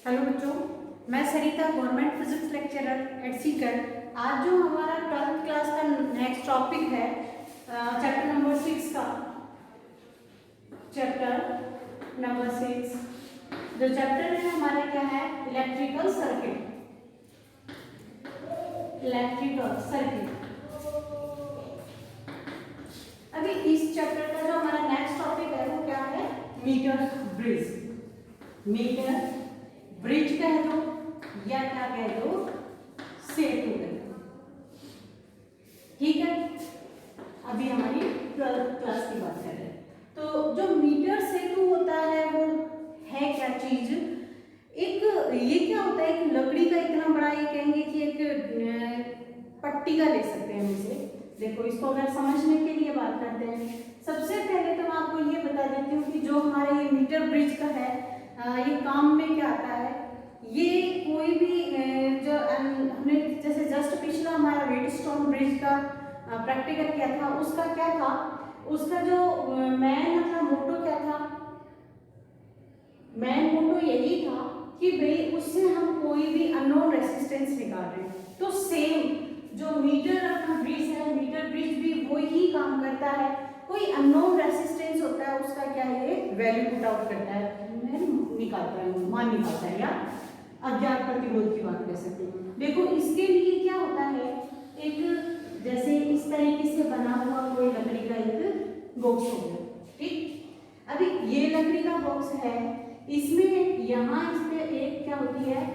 Hello बच्चों, मैं Sarita government physics lecturer at Sikar. आज जो हमारा 12th क्लास का नेक्स्ट टॉपिक है चैप्टर नंबर 6 का। चैप्टर नंबर 6 जो चैप्टर है हमारे क्या है, इलेक्ट्रिकल सर्किट। Electrical circuit. अभी इस चैप्टर का जो हमारा नेक्स्ट टॉपिक है वो क्या है, मीटर ब्रिज। मीटर ब्रिज कह दो या क्या कह दो, सेतु कह दो। ठीक है, अभी हमारी 12th क्लास की बात कर रहे हैं। तो जो मीटर सेतु होता है वो है क्या चीज, एक ये क्या होता है, एक लकड़ी का इतना बड़ा, ये कहेंगे कि एक पट्टी का ले सकते हैं हम इसे। देखो इसको अगर समझने के लिए बात करते हैं, सबसे पहले तो मैं आपको ये बता देती हूँ कि जो हमारे ये मीटर ब्रिज का है ये काम में क्या आता है। ये कोई भी जो हमने जैसे जस्ट पिछला हमारा वेटस्टोन ब्रिज का प्रैक्टिकल किया था, उसका क्या था, उसका जो मेन मतलब मोटो क्या था, मेन मोटो यही था कि भाई उससे हम कोई भी अननोन रेसिस्टेंस निकाल रहे हैं। तो सेम जो मीटर अपना ब्रिज है, मीटर ब्रिज भी वही काम करता है। कोई अननोन रेसिस्टेंस होता है, उसका क्या है, वैल्यू पुट आउट करता है, निकालता है, मान निकालता है, या अज्ञात प्रतिरोध की बात कर सकते हैं। देखो इसके लिए क्या होता है, एक जैसे इस तरीके से बना हुआ कोई लकड़ी का एक बॉक्स हो गया। ठीक, अभी ये लकड़ी का बॉक्स है, इसमें यहाँ इस पे एक क्या होती है,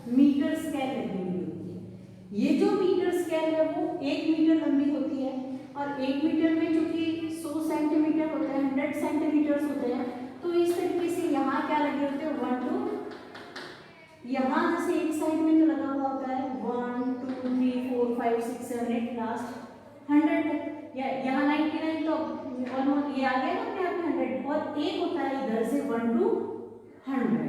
मीटर स्केल लगी हुई होती है। ये जो मीटर स्केल है वो 1 मीटर लंबी होती है, और 1 मीटर में चूंकि 100 सेंटीमीटर होते हैं, 100 सेंटीमीटर होते हैं, तो इस तरीके से यहाँ क्या लगे होते हैं, 1 2, यहाँ जैसे एक साइड में तो लगा हुआ होता है 1 2 3 4 5 6 7 8 लास्ट 100, या यहाँ 99, तो ऑलमोस्ट ये आ गया ना अपने आप में 100। और एक होता है इधर से 1 to 100,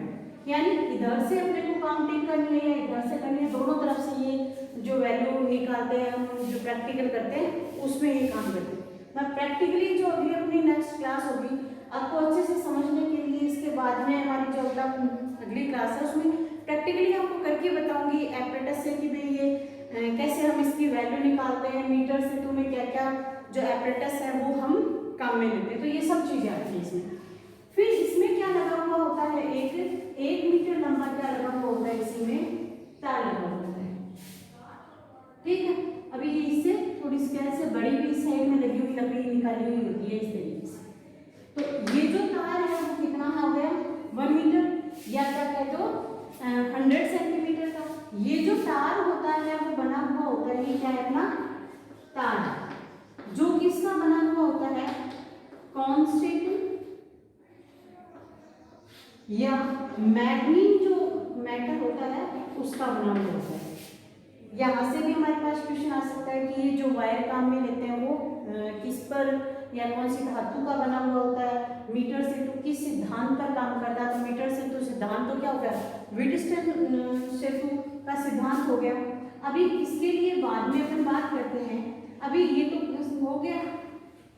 यानी इधर से अपने को काउंटिंग करनी है या इधर से करनी है, दोनों तरफ से ये जो वैल्यू निकालते हैं हम, जो प्रैक्टिकल करते हैं उसमें ये काम करते हैं। मैं प्रैक्टिकली जो अभी अपनी नेक्स्ट क्लास होगी आपको अच्छे से समझने के लिए, इसके बाद में हमारी जो अगली क्लास है उसमें प्रैक्टिकली आपको करके बताऊंगी एपरेटस से कि भाई ये कैसे हम इसकी वैल्यू निकालते हैं, मीटर से तो में क्या क्या जो एपरेटस है वो हम काम में लेते हैं। तो ये सब चीजें आती है इसमें। फिर इसमें क्या लगा हुआ होता है, एक मीटर लंबा क्या लगा हुआ होता है, इसी में तार लगा हुआ होता है। ठीक है, अभी ये इससे थोड़ी स्केल से बड़ी भी साइड में लगी हुई लकड़ी निकाली हुई होती है इस तरीके से। तो ये जो तार है वो कितना हो गया, 1 मीटर, या क्या कह दो 100 सेंटीमीटर का। ये जो तार होता है वो बना हुआ होता है, ये क्या है अपना तार, जो किसका बना हुआ होता है, कॉन्स्टेंट या मैग्नीन जो मेटल होता है उसका बना हुआ होता है। यहाँ से भी हमारे पास क्वेश्चन आ सकता है कि ये जो वायर काम में लेते हैं वो किस पर या कौन सी धातु का बना हुआ होता है, मीटर सेतु किस सिद्धांत पर काम करता है। तो मीटर सेतु सिद्धांत तो क्या हो गया, व्हीटस्टोन सेतु का सिद्धांत हो गया। अभी इसके लिए बाद में अपन बात करते हैं। अभी ये तो हो गया,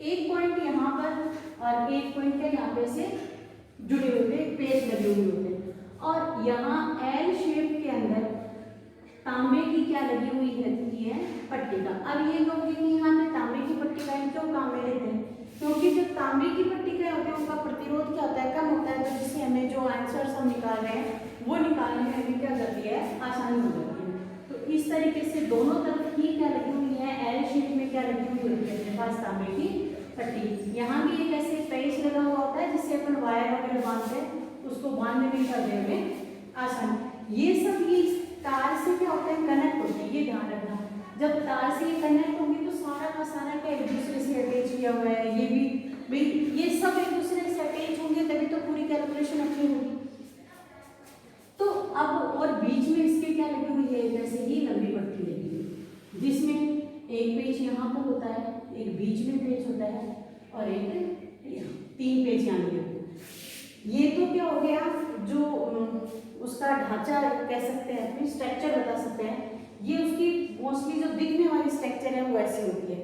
एक पॉइंट यहाँ पर और एक पॉइंट के यहाँ पे से जुड़े हुए पेज लगे हुए होते हैं, और यहाँ एल शेप के अंदर तांबे की क्या लगी हुई है पट्टी का। अब ये कहोगे कि यहाँ पे तांबे की पट्टी का क्यों काम में लेते हैं, क्योंकि जो तांबे की पट्टी का होते हैं उनका प्रतिरोध क्या होता है, कम होता है, तो जिससे हमें जो आंसर्स हम निकाल रहे हैं वो निकालने में हमें क्या करती है, आसानी हो जाती है। तो इस तरीके से दोनों तरफ ही क्या लगी हुई है, एल शेप में क्या लगी हुई होती है अपने पास तांबे की पट्टी। यहाँ भी एक ऐसे पेच लगा हुआ होता है जिससे अपन वायर वगैरह बांधते हैं, उसको बांधने में करने में आसानी। ये सब ये तार से क्या होता है, कनेक्ट होते हैं, ये ध्यान रखना। जब तार से ये कनेक्ट होंगे तो सारा का सारा क्या एक दूसरे से अटैच किया हुआ है, ये भी ये सब एक दूसरे से अटैच होंगे तभी तो पूरी कैलकुलेशन अपनी होगी। तो अब और बीच में इसके क्या लगी हुई है, जैसे ही लंबी पट्टी लगी हुई, जिसमें एक पेज यहाँ पर होता है, एक बीच में पेज होता है, और एक 3 पेज यहाँ लगे होते हैं। ये तो क्या हो गया, जो उसका ढांचा कह सकते हैं, अपनी स्ट्रक्चर बता सकते हैं। ये उसकी मोस्टली जो दिखने वाली स्ट्रक्चर है वो ऐसी होती है।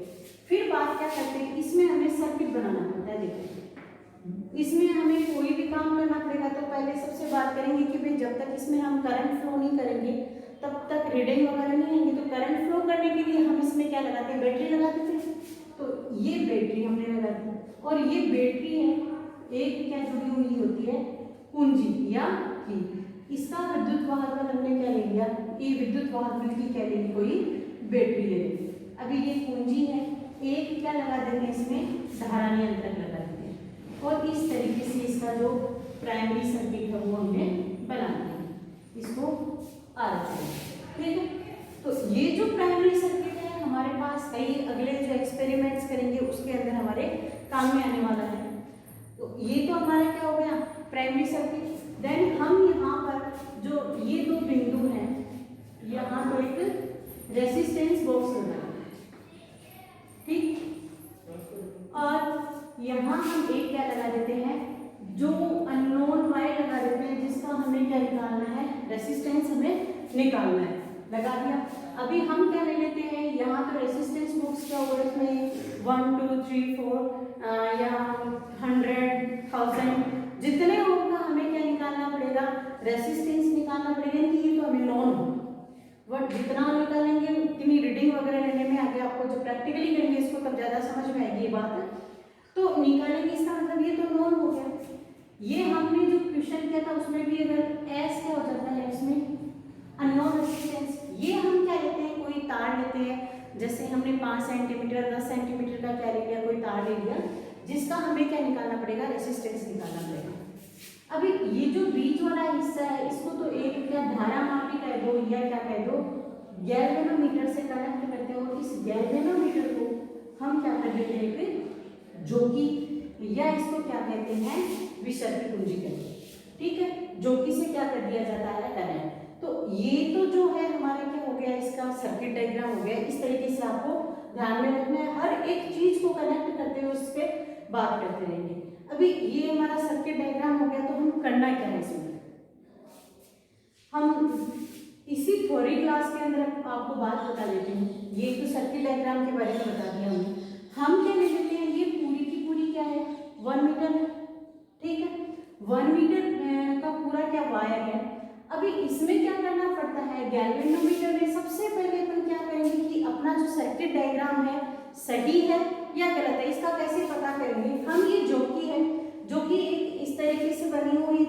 फिर बात क्या करते हैं, इसमें हमें सर्किट बनाना पड़ता है। देखो इसमें हमें कोई भी काम करना पड़ेगा तो पहले सबसे बात करेंगे कि भाई जब तक इसमें हम करंट फ्लो नहीं करेंगे तब तक रीडिंग वगैरह नहीं आएंगे। तो करंट फ्लो करने के लिए हम इसमें क्या लगाते हैं, बैटरी लगा देते हैं। तो ये बैटरी हमने लगा दी और ये बैटरी है, एक क्या जुड़ी हुई होती है, कुंजी या की। इसका विद्युत वाहक हमने क्या ले लिया, ये विद्युत वाहक मिलकर क्या लेगी, कोई बैटरी ले लेगी। अभी ये कुंजी है, एक क्या लगा देते हैं इसमें, धारा नियंत्रक लगा देते हैं और इस तरीके से इसका जो प्राइमरी सर्किट है वो हमने बना दिया, इसको ठीक है। तो ये जो प्राइमरी सर्किट है हमारे पास कई अगले जो एक्सपेरिमेंट्स करेंगे उसके अंदर हमारे काम में आने वाला है। तो ये तो हमारा क्या हो गया, प्राइमरी सर्किट। देन हम यहाँ पर जो ये दो बिंदु हैं, यहाँ तो एक रेसिस्टेंस बॉक्स होगा, ठीक, और यहाँ हम एक क्या लगा देते हैं, जो अननोन वायर लगा देते हैं, जिसका हमें क्या निकालना है, रेसिस्टेंस हमें निकालना है, लगा दिया। अभी हम क्या ले लेते हैं, यहाँ तो रेसिस्टेंस बॉक्स क्या होगा, इसमें 1 2 3 4 या 100 1000 जितने होगा हमें क्या निकालना पड़ेगा, रेसिस्टेंस निकालना पड़ेगा। कि ये तो हमें नॉन हो, बट जितना निकालेंगे उतनी रीडिंग वगैरह लेने में आगे आपको जो प्रैक्टिकली करेंगे इसको तब ज़्यादा समझ में आएगी ये बात। तो निकालेंगे, इसका मतलब ये तो नॉन हो गया। ये हमने जो क्वेश्चन किया था उसमें भी अगर एस क्या हो जाता है, इसमें अननोन रेसिस्टेंस, ये हम क्या लेते हैं, कोई तार लेते हैं, जैसे हमने 5 सेंटीमीटर 10 सेंटीमीटर का क्या ले लिया, कोई तार ले लिया, जिसका हमें क्या निकालना पड़ेगा, रेसिस्टेंस निकालना पड़ेगा। अभी ये जो बीच वाला हिस्सा है इसको तो एक क्या धारा मापी कह दो या क्या कह दो, गैल्वेनोमीटर से कनेक्ट करते हो। इस गैल्वेनोमीटर को हम क्या कर देते हैं, फिर जोकी, या इसको क्या कहते हैं, विसर्पी कुंजी कहते हैं, ठीक है। जोकी से क्या कर दिया जाता है, कनेक्ट। तो ये तो जो है हमारे क्या हो गया, इसका सर्किट डायग्राम हो गया। इस तरीके से आपको ध्यान में रखना है, हर एक चीज को कनेक्ट करते हुए उस पर बात करते रहेंगे। अभी ये हमारा सर्किट डायग्राम हो गया, तो हम करना क्या है इसमें, हम इसी थ्योरी क्लास के अंदर आपको बात बता देती हूँ। ये तो सर्किट डायग्राम के बारे में बता दिया हमने। हम क्या ले लेते हैं, ये पूरी की पूरी क्या है, 1 मीटर है, ठीक है। 1 मीटर का पूरा क्या वायर है। अभी इसमें क्या करना पड़ता है, गैल्वेनोमीटर में सबसे पहले अपन क्या करेंगे कि अपना जो सर्किट डायग्राम है सही है या गलत है, इसका कैसे पता करेंगे। हम ये जोकी है, जो कि एक इस तरीके से बनी हुई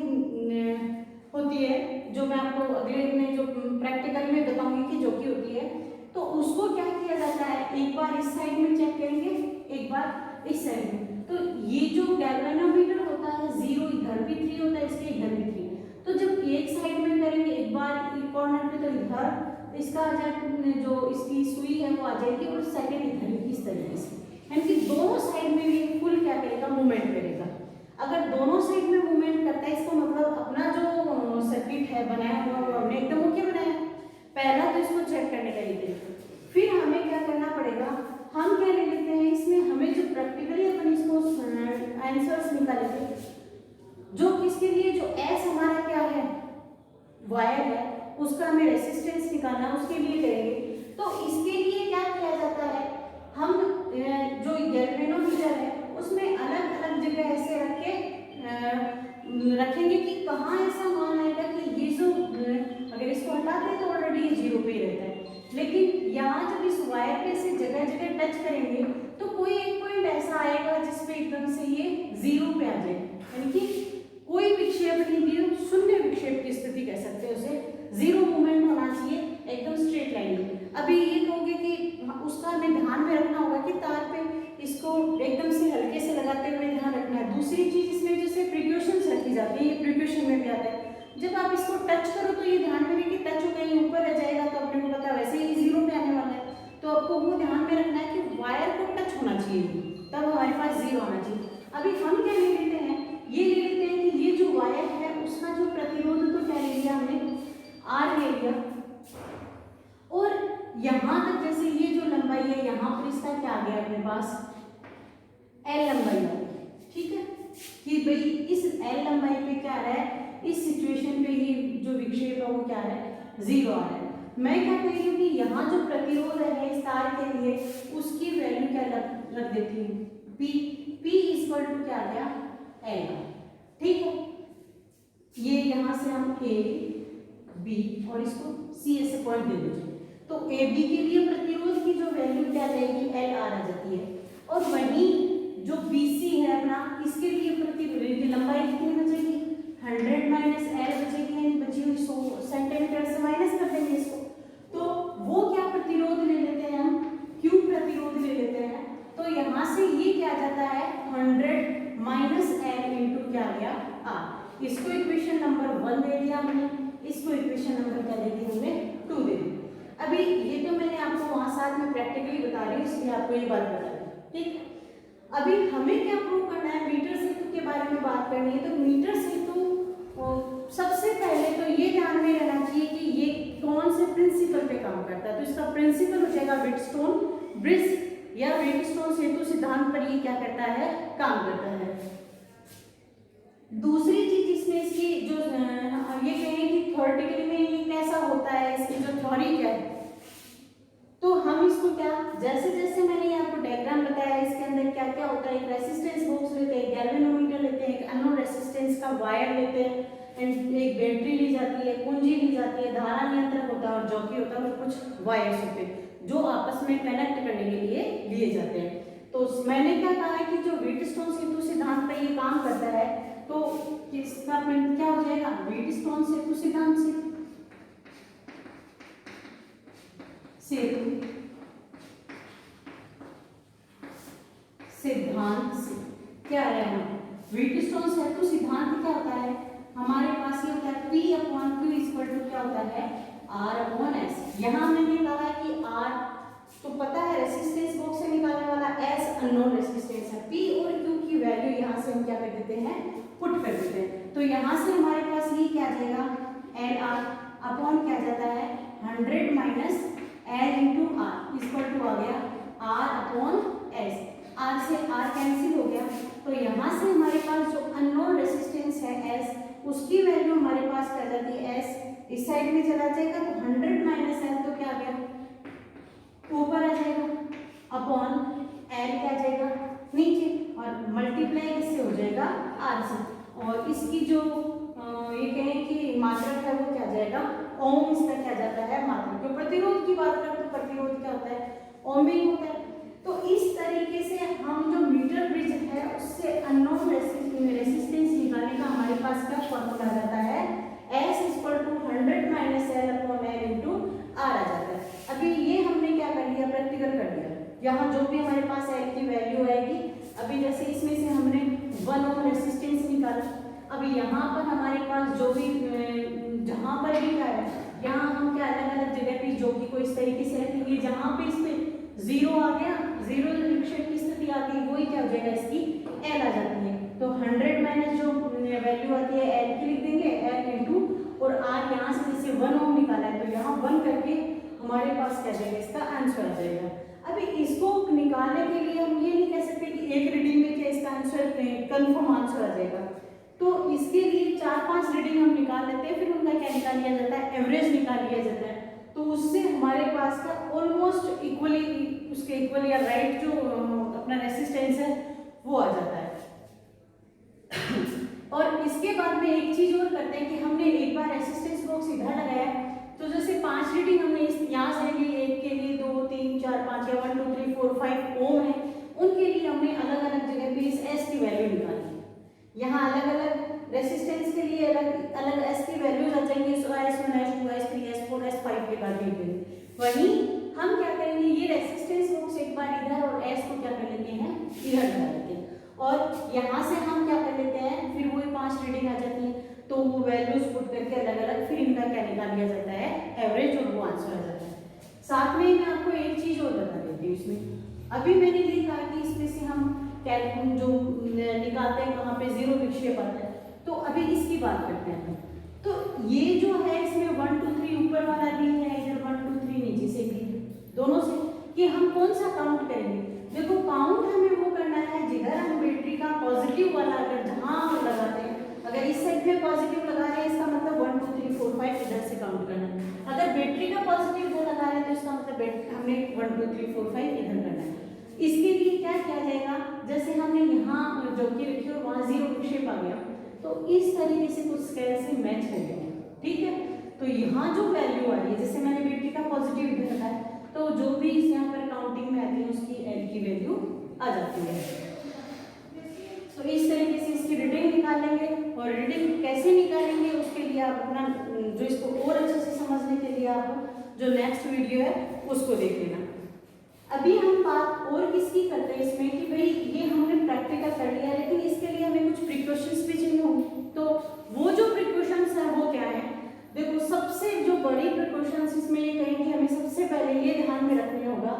होती है, जो मैं आपको अगले में जो प्रैक्टिकल में बताऊंगी कि जोकी होती है। तो उसको क्या किया जाता है, एक बार इस साइड में चेक करेंगे, एक बार इस साइड में। तो ये जो गैल्वेनोमीटर होता है, 0 इधर भी 3 होता है, इसके इधर भी 3। तो जब एक साइड में करेंगे एक बार कॉर्नर पे, तो इधर इसका आ जाए, जो इसकी सुई है वो आ जाएगी, और सेकंड इधर इस तरीके से, यानी कि दोनों साइड में ये फुल क्या करेगा, मूवमेंट करेगा। अगर दोनों साइड में मूवमेंट करता है, इसको मतलब अपना जो सर्किट है बनाया हुआ वो हमने एकदम ओके बनाया। पहला तो इसको चेक करने का ये, फिर हमें क्या करना पड़ेगा, हम क्या ले लेते हैं इसमें, हमें जो प्रैक्टिकली अपन इसको आंसर्स निकाले थे, जो किसके लिए, जो एस हमारा क्या है, वायर है, उसका हमें रेसिस्टेंस निकालना, उसके लिए करेंगे। तो इसके लिए क्या किया जाता है, हम जो गैल्वेनोमीटर है उसमें अलग अलग जगह ऐसे रख के रखेंगे कि कहाँ ऐसा मान आएगा कि ये जो अगर इसको हटाते हैं तो ऑलरेडी ये 0 पे ही रहता है, लेकिन यहाँ जब इस वायर पे से जगह जगह टच करेंगे तो कोई एक पॉइंट ऐसा आएगा जिसपे एकदम से ये 0 पे आ जाए, यानी कि कोई विक्षेप नहीं दिए, शून्य विक्षेप की स्थिति कह सकते हैं उसे, 0 मूवमेंट होना चाहिए एकदम स्ट्रेट लाइन में। अभी ये कहोगे कि उसका हमें ध्यान में रखना होगा कि तार पे इसको एकदम से हल्के से लगाते हुए ध्यान रखना है। दूसरी चीज इसमें जैसे प्रिकॉशंस रखी जाती है, ये प्रिकॉशन में भी आता है, जब आप इसको टच करो तो ये ध्यान में रखिए, टच हो कहीं ऊपर रह जाएगा तो अपने को पता वैसे ही 0 पे आने वाला है, तो आपको वो ध्यान में रखना है कि वायर को टच होना चाहिए, तब हमारे पास 0 आना चाहिए। अभी हम क्या ले लेते हैं, ये ले लेते हैं कि ये जो वायर है उसका जो प्रतिरोध तो क्या ले लिया हमने, R ले लिया, और यहाँ तक जैसे ये जो लंबाई है यहाँ पर इसका क्या आ गया अपने पास, L लंबाई आ गई, ठीक है। कि भाई इस L लंबाई पे क्या आ रहा है, इस सिचुएशन पे ये जो विक्षेप है वो क्या आ रहा है, 0 आ रहा है। मैं क्या कह रही हूँ कि यहाँ जो प्रतिरोध है इस तार के लिए उसकी वैल्यू क्या रख देती हूँ, P इक्वल टू क्या आ गया, L, ठीक है। ये यहाँ से हम A बी और इसको सी ऐसे पॉइंट दे दीजिए। तो ए बी के लिए प्रतिरोध की जो वैल्यू क्या जाएगी, एल आर आ जाती है। और वहीं जो बी सी है अपना, इसके लिए प्रतिरोध की लंबाई कितनी बचेगी, 100 माइनस एल बचेगी, यानी बची हुई 100 सेंटीमीटर से माइनस कर देंगे इसको। तो वो क्या प्रतिरोध ले लेते हैं, हम क्यू प्रतिरोध ले लेते हैं। तो यहाँ से ये क्या आ जाता है, 100 माइनस एल इंटू क्या आ गया, आर। इसको इक्वेशन नंबर 1 दे दिया हमने, इसको इक्वेशन नंबर क्या दे दी हमने, 2 दे दी। अभी ये तो मैंने आपको वहां साथ में प्रैक्टिकली बता रही हूँ, इसलिए आपको ये बात बता दी, ठीक है। अभी हमें क्या प्रूव करना है, मीटर सेतु के बारे में बात करनी है। तो मीटर सेतु सबसे पहले तो ये ध्यान में रहना चाहिए कि ये कौन से प्रिंसिपल पे काम करता है। तो इसका प्रिंसिपल हो जाएगा व्हीटस्टोन ब्रिज या व्हीटस्टोन सेतु सिद्धांत पर ये क्या करता है, काम करता है। दूसरी चीज इसमें इसकी जो ये कहें कि थ्योरेटिकली में ये कैसा होता है, इसकी जो थ्योरी क्या है, तो हम इसको क्या, जैसे जैसे मैंने आपको डायग्राम बताया, इसके अंदर क्या क्या होता है, एक रेसिस्टेंस बॉक्स लेते हैं, गैल्वेनोमीटर लेते हैं, एक अननोन रेसिस्टेंस का वायर लेते हैं, एंड एक बैटरी ली जाती है, कुंजी ली जाती है, धारा नियंत्रक होता है और जॉकी होता है और कुछ वायर्स होते हैं जो आपस में कनेक्ट करने के लिए लिए जाते हैं। तो मैंने क्या कहा है कि जो व्हीटस्टोन सेतु सिद्धांत पर ये काम करता है, तो इसका प्रिंट क्या हो जाएगा, व्हीटस्टोन सेतु सिद्धांत से सेतु सिद्धांत से क्या है, व्हीटस्टोन सेतु सिद्धांत क्या होता है, हमारे पास ये होता है P upon Q equal to क्या होता है, R अपॉन S। यहाँ मैंने कहा है कि R तो पता है रेसिस्टेंस बॉक्स से निकालने वाला, S अननोन रेसिस्टेंस है, P और Q की वैल्यू यहाँ से हम क्या कर देते हैं, पुट कर देते हैं। तो यहाँ से हमारे पास ये क्या आ जाएगा, LR अपॉन क्या जाता है, 100 minus L into R equal to आ गया R अपॉन S। R से R कैंसिल हो गया, तो यहाँ से हमारे पास जो अननोन रेसिस्टेंस है S, उसकी वैल्यू हमारे पास क्या जाती है, S इस साइड में चला जाएगा, तो 100 माइनस L तो क्या आ गया, ऊपर आ जाएगा, अपॉन L क्या आ जाएगा, नीचे, और मल्टीप्लाई किससे हो जाएगा, R से। और इसकी जो ये कहें कि मात्रक है वो क्या जाएगा, ओम इसका क्या जाता है, मात्रक। तो प्रतिरोध की बात करें तो प्रतिरोध क्या होता है, ओम ही होता है। तो इस तरीके से हम जो मीटर ब्रिज है उससे अननोन रेसिस्टेंस निकालने का हमारे पास क्या फॉर्मूला जाता है, S equal to 100 minus L upon L into R आ जाता है। अभी ये हमने क्या कर लिया, प्रैक्टिकल कर लिया। यहाँ जो भी हमारे पास L की वैल्यू आएगी, अभी जैसे इसमें से हमने 1 ओम रेसिस्टेंस निकाला, अभी यहाँ पर हमारे पास जो भी जहाँ पर भी क्या है, यहाँ हम क्या अलग अलग जगह पे जॉकी को इस तरीके से रखेंगे, जहाँ पे इस पे 0 आ गया, 0 विक्षेप की स्थिति आती है, वही क्या हो जाएगा, इसकी L आ जाती है। तो 100 माइनस जो वैल्यू आती है L की लिख देंगे, L इंटू और R यहाँ से जैसे 1 ओम निकाला है, तो यहाँ 1 करके हमारे पास क्या जाएगा, इसका आंसर आ जाएगा। अभी इसको निकालने के लिए हम ये नहीं कह सकते कि एक रीडिंग में क्या इसका आंसर कन्फर्म आंसर आ जाएगा। तो इसके लिए 4-5 रीडिंग हम निकाल लेते हैं, फिर उनका क्या निकाल लिया जाता है, एवरेज निकाल लिया जाता है। तो उससे हमारे पास का ऑलमोस्ट इक्वली, उसके इक्वल या राइट जो अपना रेसिस्टेंस है वो आ जाता है। और इसके बाद में एक चीज और करते हैं कि हमने एक बार रेसिस्टेंस बॉक्स इधर लगाया, तो जैसे 5 रीडिंग हमने यहाँ से ली, 1 के लिए 2 3 4 5 या 1 2 3 4 5 ओम है, उनके लिए हमने अलग अलग जगह पे इस S की वैल्यू निकाली। यहाँ अलग अलग रेसिस्टेंस के लिए अलग अलग S की वैल्यूज आ जाएंगी, S1 S2 S3 S4 S5 के बाद वहीं हम क्या करेंगे, ये रेसिस्टेंस बॉक्स एक बार इधर और S को क्या कर लेते हैं, इधर लगा लेते हैं, और यहाँ से हम क्या कर लेते हैं, फिर वही 5 रीडिंग आ जाती है, तो वो वैल्यूज पुट करके अलग अलग फिर इनका क्या निकाल लिया जाता है, एवरेज, और वो आंसर आ जाता है। साथ में मैं आपको एक चीज और बता देती हूँ इसमें। अभी मैंने ये कहा कि इसमें से हम कैलकुलेट जो निकालते हैं कहाँ पे 0 विक्षेप आता है, तो अभी इसकी बात करते हैं। तो ये जो है इसमें 1 2 3 ऊपर वाला भी है, इधर 1 2 3 नीचे से भी है, दोनों से, कि हम कौन सा काउंट करेंगे। देखो काउंट हमें वो करना है जिधर हम बैटरी का पॉजिटिव वाला, अगर जहाँ हम लगाते हैं, अगर इस साइड में पॉजिटिव लगा रहे हैं इसका मतलब 1 2 3 4 5 इधर से काउंट करना है। अगर बैटरी का पॉजिटिव दो लगा रहे हैं तो इसका मतलब हमने 1 2 3 4 5 इधर करना है। इसके लिए क्या किया जाएगा, जैसे हमने यहाँ जॉकी रखी और वहाँ 0 विक्षेप आ गया, तो इस तरीके से कुछ स्केल से मैच हो गया, ठीक है। तो यहाँ जो वैल्यू आ रही है, जैसे मैंने बेटी का पॉजिटिव इधर रखा है, तो जो भी इस यहाँ पर काउंटिंग में आती है उसकी एल की वैल्यू आ जाती है। तो इस तरीके से इसकी रीडिंग निकालेंगे, और रीडिंग कैसे निकालेंगे उसके लिए आप अपना जो इसको और अच्छे से समझने के लिए आप जो नेक्स्ट वीडियो है उसको देख लेना। अभी हम बात और किसकी करते हैं इसमें कि भाई ये हमने प्रैक्टिकल कर लिया, लेकिन इसके लिए हमें कुछ प्रिकॉशंस भी चाहिए होंगे। तो वो जो प्रिकॉशंस है वो क्या है? देखो, सबसे जो बड़ी प्रिकॉशंस इसमें ये कहेंगे, हमें सबसे पहले ये ध्यान में रखना होगा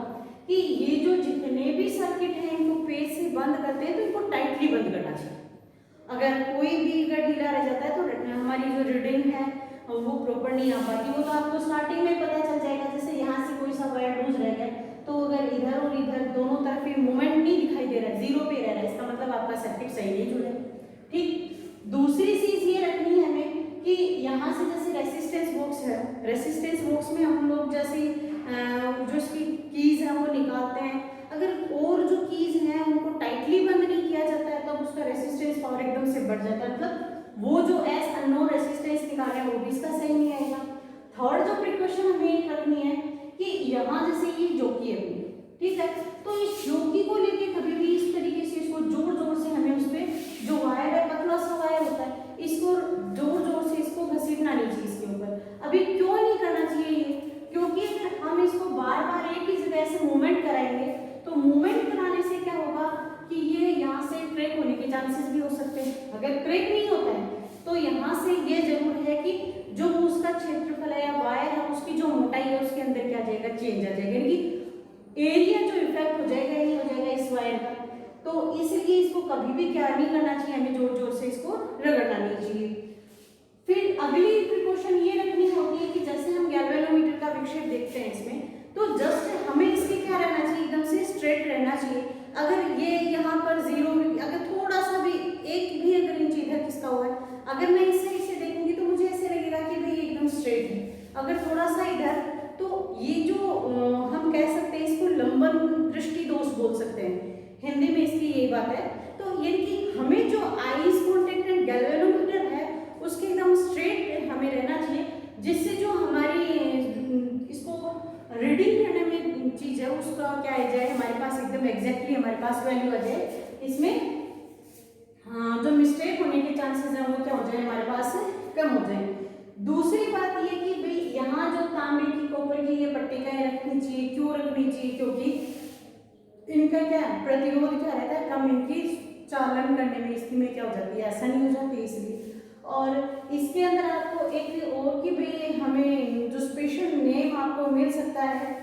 कि ये जो जितने भी सर्किट हैं इनको पेज से बंद करते हैं तो इनको टाइटली बंद करना चाहिए। अगर कोई भी अगर ढीला रह जाता है तो हमारी जो रीडिंग है वो प्रॉपर नहीं आ पाती। वो तो आपको स्टार्टिंग में पता चल जाएगा, जैसे यहाँ से कोई सा वायर लूज रह गया तो अगर इधर और इधर दोनों तरफ ये मूवमेंट नहीं दिखाई दे रहा है, जीरो पे रह रहा है, इसका मतलब आपका सर्किट सही नहीं जुड़ा है। ठीक, दूसरी चीज ये रखनी है हमें कि यहाँ से जैसे रेसिस्टेंस बॉक्स है, रेसिस्टेंस बॉक्स में हम लोग जैसे जो इसकी कीज है वो निकालते हैं, अगर और जो कीज हैं उनको टाइटली बंद नहीं किया जाता है तब उसका रेसिस्टेंस पावर एकदम से बढ़ जाता है, मतलब वो जो एस अननोन रेसिस्टेंस निकाल रहे हैं वो भी इसका सही नहीं आएगा। थर्ड जो प्रिकॉशन हमें रखनी है कि यहाँ जैसे ये जोकी है अपनी, ठीक है, तो इस जोकी को लेके कभी भी इस तरीके से इसको जोर जोर से हमें उस पर जो वायर है, पतला सा वायर होता है, इसको जोर जोर से इसको घसीटना नहीं चाहिए इसके ऊपर। अभी क्यों नहीं करना चाहिए ये? क्योंकि अगर हम इसको बार बार एक ही जगह से मूवमेंट कराएंगे तो मूवमेंट कराने से क्या होगा कि ये यहाँ से क्रैक होने के चांसेस भी हो सकते हैं। अगर क्रैक नहीं होता है तो यहाँ से ये जरूर है कि जो उसका क्षेत्रफल है या वायर है उसकी जो मोटाई है उसके अंदर क्या जाएगा, चेंज आ जाएगा, यानी कि एरिया जो इफेक्ट हो जाएगा ये हो जाएगा इस वायर का। तो इसलिए इसको कभी भी क्या नहीं करना चाहिए, हमें जोर जोर से इसको रगड़ना नहीं चाहिए। फिर अगली प्रिकॉशन ये रखनी होती है कि जैसे हम गैल्वेनोमीटर का विक्षेप देखते हैं इसमें, तो जस्ट हमें इसके क्या रहना चाहिए, एकदम से स्ट्रेट रहना चाहिए। अगर ये यहाँ पर जीरो में अगर थोड़ा सा भी एक भी अगर इंच इधर किसका हुआ है, अगर मैं इसे देखूंगी तो मुझे ऐसे लगेगा कि भाई एकदम स्ट्रेट है। अगर थोड़ा सा इधर, तो ये जो हम कह सकते हैं इसको लंबन दृष्टि दोष बोल सकते हैं, हिंदी में इसकी यही बात है। तो ये कि हमें जो आईज कांटेक्ट एंड गैल्वेनोमीटर है उसके एकदम स्ट्रेट हमें रहना चाहिए, जिससे जो हमारी इसको रीडिंग करने में चीज है उसका क्या आ जाए, हमारे पास एकदम एग्जैक्टली हमारे पास वैल्यू आ जाए। इसमें जो मिस्टेक होने के चांसेस हैं वो क्या हो जाए, हमारे पास कम हो जाए। दूसरी बात ये कि भाई यहाँ जो तांबे की कॉपर की ये पट्टिकाएं रखनी चाहिए, क्यों रखनी चाहिए, क्योंकि इनका क्या प्रतिरोध क्या रहता है, कम इनकी चालन करने में इसमें क्या हो जाती है, ऐसा नहीं हो जाती इसलिए। और इसके अंदर आपको एक और कि भाई हमें जो स्पेशल नेम आपको मिल सकता है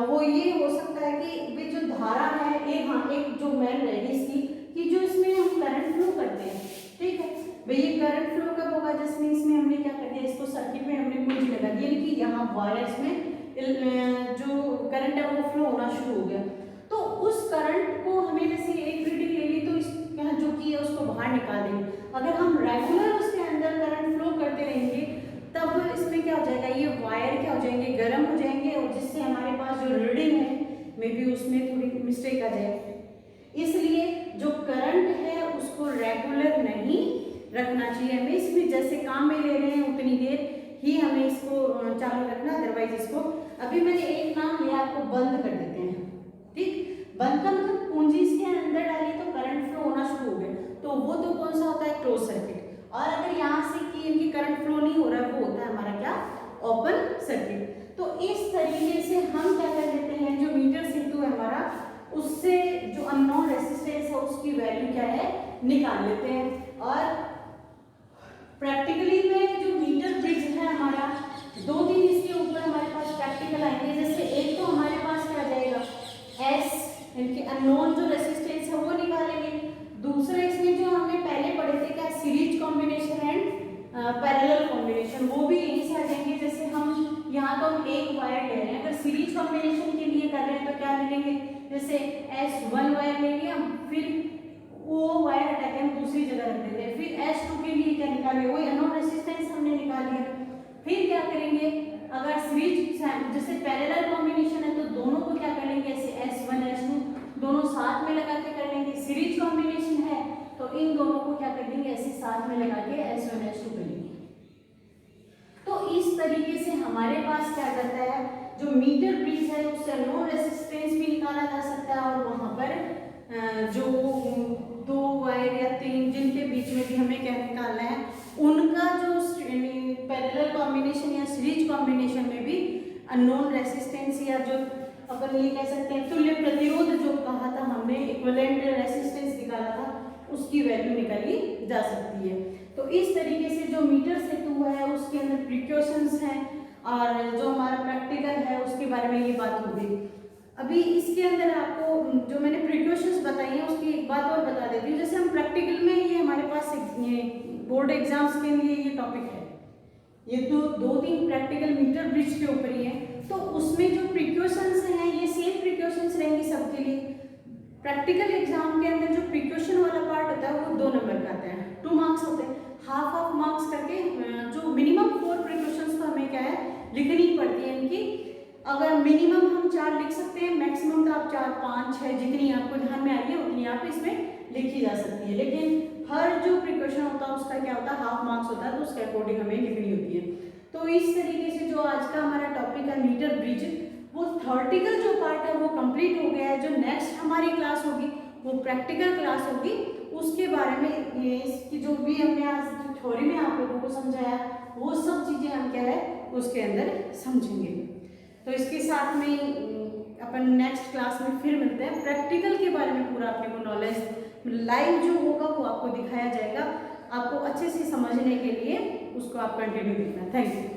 वो ये हो सकता है कि भाई जो धारा है एक जो मेन रहेगी इसकी कि जो इसमें हम करंट फ्लो करते हैं, ठीक है भाई, ये करंट फ्लो कब होगा, जिसमें इसमें हमने क्या कर दिया, इसको सर्किट में हमने कुंजी लगा दी, यानी कि यहाँ वायर्स में जो करंट है वो फ्लो होना शुरू हो गया। तो उस करंट को हमें जैसे एक रीडिंग ले ली तो इसका जो की है उसको बाहर निकाल देंगे। अगर हम रेगुलर उसके अंदर करंट फ्लो करते रहेंगे तब इसमें क्या हो जाएगा, ये वायर क्या हो जाएंगे, गर्म हो जाएंगे, और जिससे हमारे पास जो रीडिंग है मे बी उसमें थोड़ी मिस्टेक आ जाए। इसलिए जो करंट है उसको रेगुलर नहीं रखना चाहिए हमें, इसमें जैसे काम में ले रहे हैं उतनी देर ही हमें इसको चालू रखना, अदरवाइज इसको अभी मैंने एक नाम लिया, आपको बंद कर देते हैं। ठीक, बंद का मतलब पूंजी इसके अंदर डाली तो करंट फ्लो होना शुरू हो गया, तो वो तो कौन सा होता है, क्लोज सर्किट। और अगर यहाँ से कि इनकी करंट फ्लो नहीं हो रहा है वो होता है हमारा क्या, ओपन सर्किट। तो इस तरीके से हम क्या कर लेते हैं, जो मीटर C2 है हमारा, उससे जो अननोन रेसिस्टेंस है उसकी वैल्यू क्या है निकाल लेते हैं। और प्रैक्टिकली में जो मीटर ब्रिज है हमारा, 2-3 इसके ऊपर हमारे पास प्रैक्टिकल आएंगे। जैसे एक तो हमारे पास क्या जाएगा, एस इनके अननोन जो रेसिस्टेंस है वो निकालेंगे। दूसरा इसमें जो हमने पहले पढ़े थे क्या, series combination and parallel combination, वो भी यहीं से आ जाएंगे। जैसे हम यहाँ तो हम एक वायर ले रहे हैं, अगर सीरीज कॉम्बिनेशन के लिए कर रहे हैं तो क्या लेंगे, जैसे S1 वायर ले लिया, फिर वो वायर हटा के हम दूसरी जगह रख देते हैं, फिर S2 के लिए क्या निकाले, वही अननोन रेसिस्टेंस हमने निकाल लिया। फिर क्या करेंगे, अगर सीरीज जैसे पैरेलल कॉम्बिनेशन है तो दोनों को क्या करेंगे, ऐसे S1 S2 दोनों साथ में लगा के कर लेंगे। सीरीज कॉम्बिनेशन है तो इन दोनों को क्या कर देंगे, ऐसे साथ में लगा के S1 S2 कर लेंगे। तो इस इस तरीके से हमारे पास क्या करता है, जो मीटर ब्रिज है उससे अननोन रेजिस्टेंस भी निकाला जा सकता है, और वहां पर जो दो वायर या तीन जिनके बीच में भी हमें क्या निकालना है, उनका जो पैरेलल कॉम्बिनेशन या सीरीज कॉम्बिनेशन में भी अननोन रेजिस्टेंस या जो अपन ये कह सकते हैं तुल्य प्रतिरोध जो कहा था हमने, इक्विवेलेंट रेजिस्टेंस निकाला था, उसकी वैल्यू निकाली जा सकती है। तो इस तरीके से जो मीटर सेतु है उसके अंदर प्रिकॉशंस हैं, और जो हमारा प्रैक्टिकल है उसके बारे में ये बात हो गई। अभी इसके अंदर आपको जो मैंने प्रिकॉशंस बताई हैं उसकी एक बात और बता देती हूँ। जैसे हम प्रैक्टिकल में, ये हमारे पास ये बोर्ड एग्जाम्स के लिए ये टॉपिक है, ये तो 2-3 प्रैक्टिकल मीटर ब्रिज के ऊपर ही है, तो उसमें जो प्रिकॉशंस हैं ये सेम प्रिकॉशंस रहेंगी सबके लिए। प्रैक्टिकल एग्जाम के अंदर जो प्रिकॉशन वाला पार्ट होता है वो 2 नंबर का आता है, 2 मार्क्स होते हैं, हाफ मार्क्स करके। जो मिनिमम 4 प्रिकॉशंस तो हमें क्या है लिखनी पड़ती है इनकी। अगर मिनिमम हम 4 लिख सकते हैं, मैक्सिमम तो आप 4, 5, 6 जितनी आपको ध्यान में आ रही है उतनी आप इसमें लिखी जा सकती है, लेकिन हर जो प्रिकॉशन होता है उसका क्या होता है, हाफ मार्क्स होता है, तो उसके अकॉर्डिंग हमें लिखनी होती है। तो इस तरीके से जो आज का हमारा टॉपिक है मीटर ब्रिज, वो थ्योरेटिकल जो पार्ट है वो कंप्लीट हो गया है। जो नेक्स्ट हमारी क्लास होगी वो प्रैक्टिकल क्लास होगी, उसके बारे में ये इसकी जो भी हमने आज थ्योरी में आप लोगों को समझाया वो सब चीज़ें हम क्या है उसके अंदर समझेंगे। तो इसके साथ में अपन नेक्स्ट क्लास में फिर मिलते हैं। प्रैक्टिकल के बारे में पूरा अपने को नॉलेज लाइव जो होगा वो आपको दिखाया जाएगा, आपको अच्छे से समझने के लिए उसको आप कंटिन्यू देखना। Thank you.